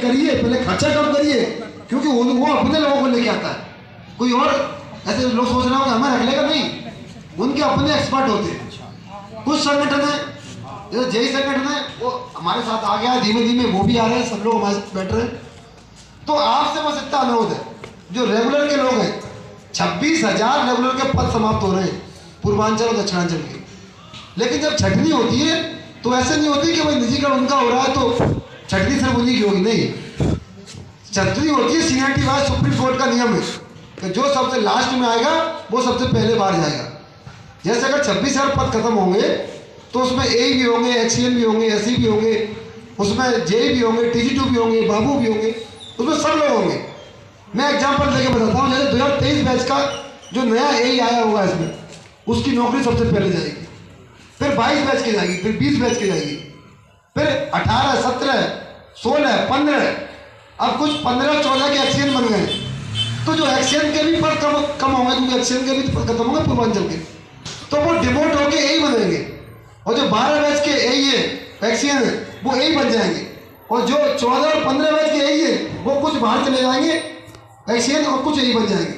करिए, पहले खर्चा कम करिए, क्योंकि वो अपने लोगों को लेके आता है। कोई और ऐसे लोग सोच रहे हो कि हमें रख लेगा, नहीं, उनके अपने एक्सपर्ट होते हैं। कुछ संगठन है जैसे जेई संगठन है, वो हमारे साथ आ गया, धीमे धीमे वो भी आ रहे हैं, सब लोग हमारे साथ बैठ रहे हैं। तो आपसे बस इतना अनुरोध है, जो रेगुलर के लोग हैं, 26,000 रेगुलर के पद समाप्त हो रहे हैं पूर्वांचल और दक्षिणांचल के। लेकिन जब छटनी होती है तो ऐसे नहीं होती कि भाई निजीकरण उनका हो रहा है तो छटनी सिर्फ उन्हीं की होगी, नहीं। छटनी होती है सीनियरिटी वाइज, सुप्रीम कोर्ट का नियम है कि जो सबसे लास्ट में आएगा वो सबसे पहले बाहर जाएगा। जैसे अगर 26,000 पद खत्म होंगे तो उसमें ए भी होंगे, एक्सीएन भी होंगे, एसई भी होंगे, उसमें जेई भी होंगे, टीजी2 भी होंगे, बाबू भी होंगे, उसमें सब लोग होंगे। मैं एग्जांपल देके बताता हूँ, जैसे 2023 बैच का जो नया ए आया होगा इसमें, उसकी नौकरी सबसे पहले जाएगी, फिर 22 बैच की जाएगी, फिर 20 बैच की जाएगी, फिर 18, 17, 16, 15, अब कुछ 15, 14 के एक्सीएन बन गए। तो जो एक्सीएन के भी पद कम होंगे, क्योंकि एक्सीएन के भी पद खत्म होंगे पूर्वांचल के, तो वो डिमोट होके ए बनेंगे, और जो 12 बैच के ए एक्सीएन है वो ए बन जाएंगे, और जो 14 और 15 बैच के ए है वो कुछ बाहर चले जाएंगे एक्सीएन, और कुछ ए बन जाएंगे।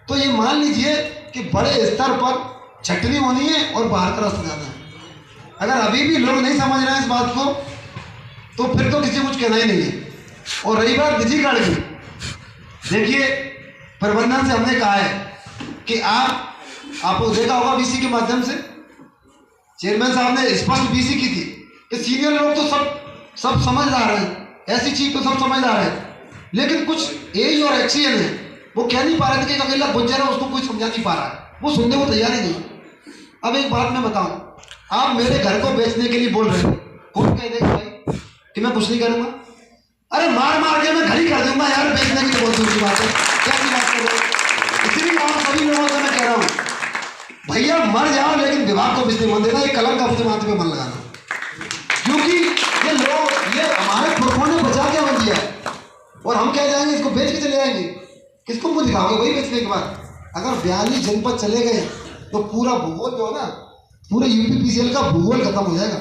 तो ये मान लीजिए कि बड़े स्तर पर छटनी होनी है और बाहर का रास्ता जाना है। अगर अभी भी लोग नहीं समझ रहे हैं इस बात को, तो फिर तो किसी कुछ कहना ही नहीं है। और रही बात निजीकरण की, देखिए प्रबंधन से हमने कहा है कि आपको देखा होगा बीसी के माध्यम से चेयरमैन साहब ने स्पष्ट बीसी की थी कि सीनियर लोग तो सब समझदार हैं, ऐसी चीज तो सब समझदार है, लेकिन कुछ एज और एक्सीएन है वो कह नहीं पा रहे थे कि अकेला गुंजर है, उसको कोई समझा नहीं पा रहा है, वो सुनने को तैयार ही नहीं। अब एक बात मैं बताऊं, आप मेरे घर को बेचने के लिए बोल रहे हो, कौन कह देगा भाई कि मैं कुछ नहीं करूंगा? अरे मार मार के मैं घर ही कर दूंगा यार, बेचने की तो बहुत दूर की बात है, क्या की बात कर रहे हो? इसलिए आप सभी लोगों से मैं कह रहा हूँ, भैया मर जाओ लेकिन विभाग को बिजली मत देना, ये कलंक अपने माथे पे मन लगाना, क्योंकि ये लोग, ये हमारे पुरखों ने बचा के बन दिया है, और हम क्या जाएंगे इसको बेच के चले जाएंगे, किसको मुंह दिखाओगे वही बेचने के बाद? अगर 42 जनपद चले गए तो पूरा भूगोल जो है ना, पूरे यूपीपीसीएल का भूगोल खत्म हो जाएगा,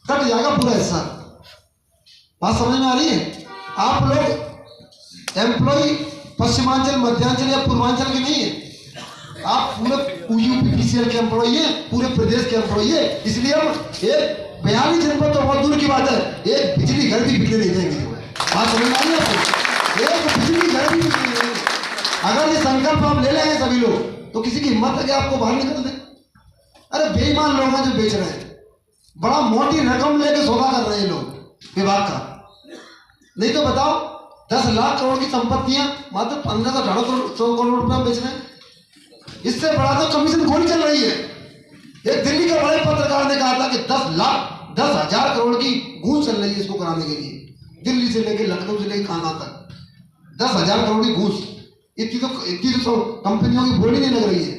कट जाएगा पूरा हिस्सा। बात समझ में आ रही है? आप लोग एम्प्लॉय पश्चिमांचल, मध्यांचल या पूर्वांचल के नहीं है, आप पूरे यूपीपीसीएल के एम्प्लॉय है, पूरे प्रदेश के एम्प्लॉय है। इसलिए हम एक 42 जनपद तो बहुत दूर की बात है, एक बिजली घर भी बिकने नहीं देंगे। बात समझ में आ रही है आपको? एक बिजली घर भी बिकने नहीं देंगे। अगर ये संकल्प आप ले लेंगे सभी लोग, तो किसी की हिम्मत है कि आपको बाहर निकल दे? अरे बेईमान लोग हैं जो बेच रहे हैं, बड़ा मोटी रकम लेके सौदा कर रहे हैं लोग विभाग का। नहीं तो बताओ, 10 लाख करोड़ की संपत्तियां मात्र 15 से 18 करोड़ रुपया बेच रहे हैं। इससे बड़ा तो कमीशन गोली चल रही है। एक दिल्ली के बड़े पत्रकार ने कहा था कि 10,000 करोड़ की घूस चल रही है इसको कराने के लिए, दिल्ली से लेकर लखनऊ से लेकर कानपुर तक 10,000 करोड़ की घूस। इतनी तो कंपनियों की बोली नहीं लग रही है।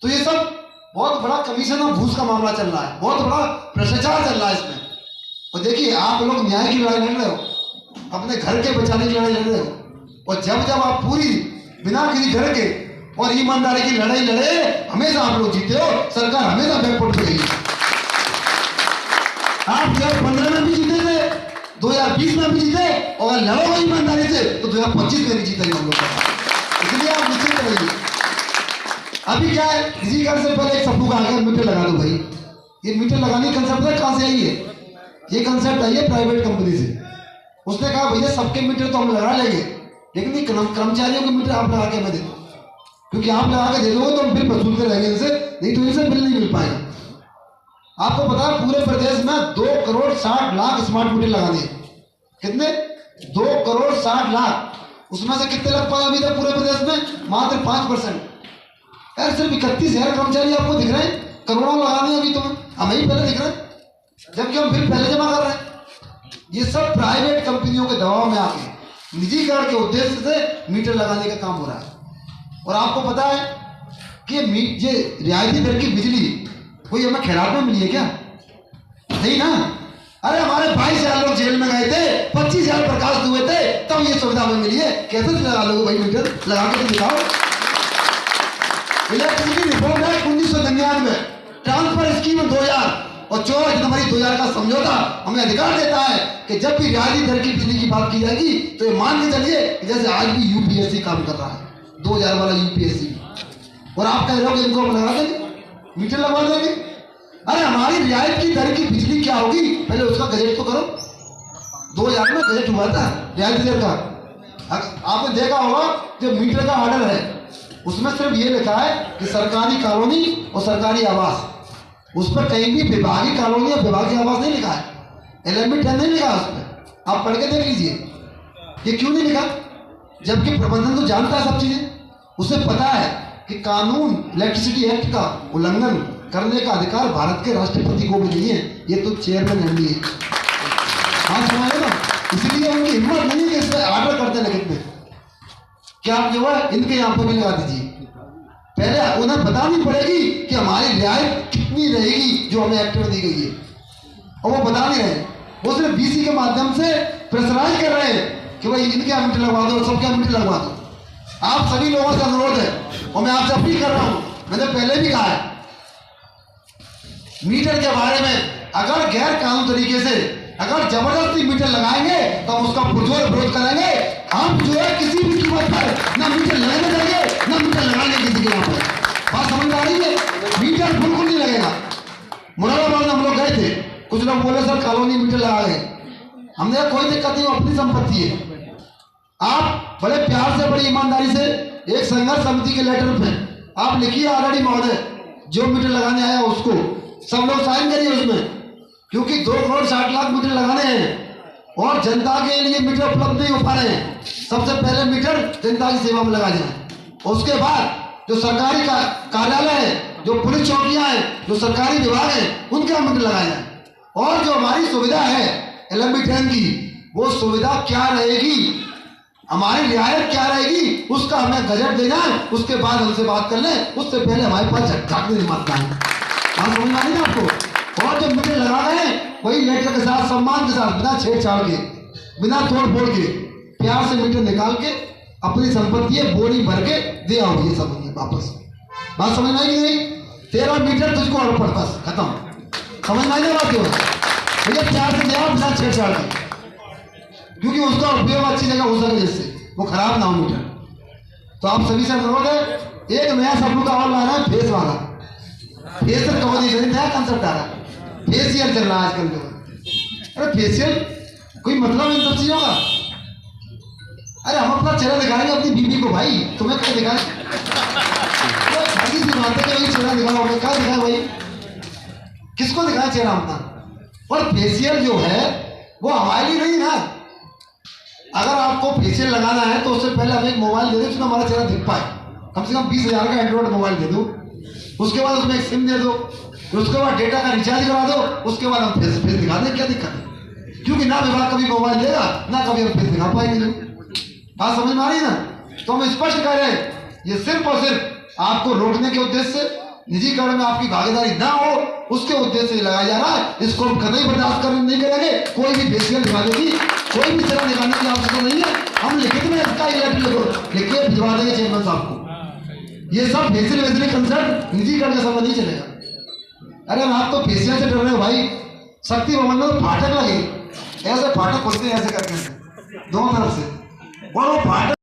तो ये सब बहुत बड़ा कमीशन और घूस का मामला चल रहा है, बहुत बड़ा भ्रष्टाचार चल रहा है इसमें। और देखिए, आप लोग न्याय की लड़ाई लड़ रहे हो, अपने घर के बचाने की लड़ाई लड़ रहे हो, और जब आप पूरी बिना किसी डर के और ईमानदारी की लड़ाई लड़े, हमेशा आप लोग जीते हो, सरकार हमेशा बैकवर्ड पे गई। आप 2015 में भी जीते थे, 2020 में भी जीते, और लड़ोगे ईमानदारी से तो 2025 में नहीं जीतेंगे हम लोग। इसलिए आप निश्चित रहिए। अभी क्या है, इसी कारण से पहले एक सबको कहा गया मीटर लगा दो भाई। ये मीटर लगाने की कंसेप्ट कहाँ से आई है? ये कंसेप्ट आई है प्राइवेट कंपनी से। उसने कहा भैया सबके मीटर तो हम लगा लेंगे, लेकिन ये कर्मचारियों के मीटर आप लगा के मैं दे दो, क्योंकि आप लगा के दे दोगे तो हम बिल वसूलते रहेंगे इनसे, नहीं तो इनसे बिल नहीं मिल पाएगा। आपको पता है पूरे प्रदेश में 2 करोड़ 60 लाख स्मार्ट मीटर लगाने हैं। कितने? 2 करोड़ 60 लाख। उसमें से कितने लग पाए अभी तक पूरे प्रदेश में? मात्र 5%। यार सिर्फ 31,000 कर्मचारी आपको दिख रहे हैं, करोड़ों लगाने अभी तो हमें ही पहले दिख रहे हैं, जबकि हम बिल पहले जमा कर रहे हैं। ये सब प्राइवेट कंपनियों के दबाव में आके निजीकरण के उद्देश्य से मीटर लगाने का काम हो रहा है। और आपको पता है कि ये रियायती दर की बिजली कोई हमें खैरात में मिली है क्या? नहीं ना। अरे हमारे 22,000 लोग जेल में गए थे, 25,000 बर्खास्त हुए थे, तब ये सुविधा हमें मिली है। कैसे लगा लोगे भाई मीटर? लगा के तो दिखाओ। Electricity reform act 1999, transfer scheme 2000, और 24 जनवरी 2000 का समझौता हमें अधिकार देता है कि जब भी रियायती दर की बिजली की बात की जाएगी तो ये मान के चलिए कि जैसे आज भी यूपीएससी काम कर रहा है, 2000 वाला यूपीएससी, और आप कह रहे हो कि इनको लगा देंगे, मीटर लगवा देंगे। अरे हमारी रियायत की दर की बिजली क्या होगी, पहले उसका गजट तो करो। 2000 में गजट हुआ था रियायती दर का, आपने देखा होगा जो मीटर का ऑर्डर है उसमें सिर्फ ये लिखा है कि सरकारी कॉलोनी और सरकारी आवास, उस पर कहीं भी विभागीय कॉलोनी और विभागीय आवास नहीं लिखा है, LMB 10 नहीं लिखा है उस पर। आप पढ़ के देख लीजिए ये क्यों नहीं लिखा, जबकि प्रबंधन तो जानता है सब चीजें, उसे पता है कि कानून इलेक्ट्रिसिटी एक्ट का उल्लंघन करने का अधिकार भारत के राष्ट्रपति को भी नहीं है, ये तो चेयरमैन एमडी है। हाँ समझे ना, इसलिए उनकी हिम्मत नहीं है कि इस पर ऑर्डर करते लिखित में कि आप जो है इनके यहाँ पर भी लगा दीजिए। पहले उन्हें बतानी पड़ेगी कि हमारी रियायत कितनी रहेगी जो हमें एक्ट में दी गई है, और वो बता नहीं रहे, वो सिर्फ BC के माध्यम से प्रेशराइज कर रहे हैं कि भाई इनके यहाँ मीटर लगवा दो, सबके यहाँ मीटर लगवा दो। आप सभी लोगों से अनुरोध है और मैं आपसे अपील कर रहा हूं, मैंने पहले भी कहा है, मीटर के बारे में अगर गैर कानूनी तरीके से अगर जबरदस्ती मीटर लगाएंगे तो हम उसका पुरजोर विरोध करेंगे। हम जो है किसी भी कीमत पर ना मीटर लगाने देंगे ना मीटर लगाने किसी के यहाँ पर। बात समझ आ रही है, मीटर बिल्कुल नहीं लगेगा। मुरादाबाद में हम लोग गए थे, कुछ लोग बोले सर कॉलोनी मीटर लगा गए, हमने कहा कोई दिक्कत नहीं, अपनी संपत्ति है, आप बड़े प्यार से बड़ी ईमानदारी से एक संघर्ष समिति के लेटर पे आप लिखिए ऑलरेडी महोदय जो मीटर लगाने आया उसको सब लोग साइन करिए उसमें, क्योंकि 2 करोड़ 60 लाख मीटर लगाने हैं और जनता के लिए मीटर उपलब्ध नहीं हो पा रहे हैं। सबसे पहले मीटर जनता की सेवा में लगा जाए, उसके बाद जो सरकारी कार्यालय है, जो पुलिस चौकियां हैं, जो सरकारी विभाग है, उनके मीटर लगाए जाए। और जो हमारी सुविधा है LMB 10 की, वो सुविधा क्या रहेगी, हमारी रियायत क्या रहेगी, उसका हमें गजट देना है, उसके बाद हमसे बात कर लें, उससे पहले हमारे पास झटकाने नहीं मारता है। बात समझ में आ रही है आपको। और जो मीटर लगा गए वही लेटर के साथ सम्मान के साथ बिना छेड़छाड़ के बिना तोड़ फोड़ के प्यार से मीटर निकाल के अपनी संपत्ति बोरी भर के दे आओ, ये सब वापस। बात समझ में आई कि नहीं, 13 मीटर तुझको और पड़ता, खत्म। समझ में आई बात, भैया प्यार से दे आओ बिना छेड़छाड़ के, क्योंकि उसका उपयोग अच्छी जगह हो सके जिससे वो खराब ना हो मीटर। तो आप सभी से अनुरोध है, एक नया शब्द का और ला रहा है फेस वाला, फेशियल कवरिंग नया कंसेप्ट आ रहा है, फेशियल चल रहा है आजकल जो। अरे फेशियल कोई मतलब इन सब चीजों का, अरे हम अपना चेहरा दिखाएंगे अपनी बीवी को, भाई तुम्हें क्या दिखाएं, सी बात है कि भाई चेहरा दिखाओ, हमें क्या दिखाए भाई, किसको दिखाए चेहरा अपना। और फेशियल जो है वो हमारे लिए नहीं ना, अगर आपको फेशियल लगाना है तो उससे पहले हमें एक मोबाइल दे दो जिसमें हमारा चेहरा दिख पाए, कम से कम 20,000 का एंड्रॉइड मोबाइल दे दो, उसके बाद उसमें एक सिम दे दो, उसके बाद डेटा का रिचार्ज करा दो, उसके बाद हम फेस दिखा दें, क्या दिक्कत है, क्योंकि ना विभाग कभी मोबाइल देगा ना कभी हम फेस दिखा पाएंगे। बात समझ में आ रही है ना, तो हम स्पष्ट कह रहे हैं ये सिर्फ और सिर्फ आपको रोकने के उद्देश्य से, निजीकरण में आपकी भागीदारी ना हो उसके उद्देश्य से लगाया जा रहा है। इसको हम कतई बर्दाश्त नहीं करेंगे, कोई भी फेशियल दिखाने की, कोई भी चेहरा दिखाने की आवश्यकता नहीं है। हम लिखित में इसका लेटर लिख के भिजवा देंगे चेयरमैन साहब को। ये सब फेशियल वेशियल कंसर्ट निजीकरण का समय नहीं चलेगा। अरे आप तो फेशियल से डर रहे हो भाई, शक्ति भवन में तो फाटक लगे, ऐसे फाटक खुलते हैं ऐसे करके दोनों तरफ से, और वो फाटक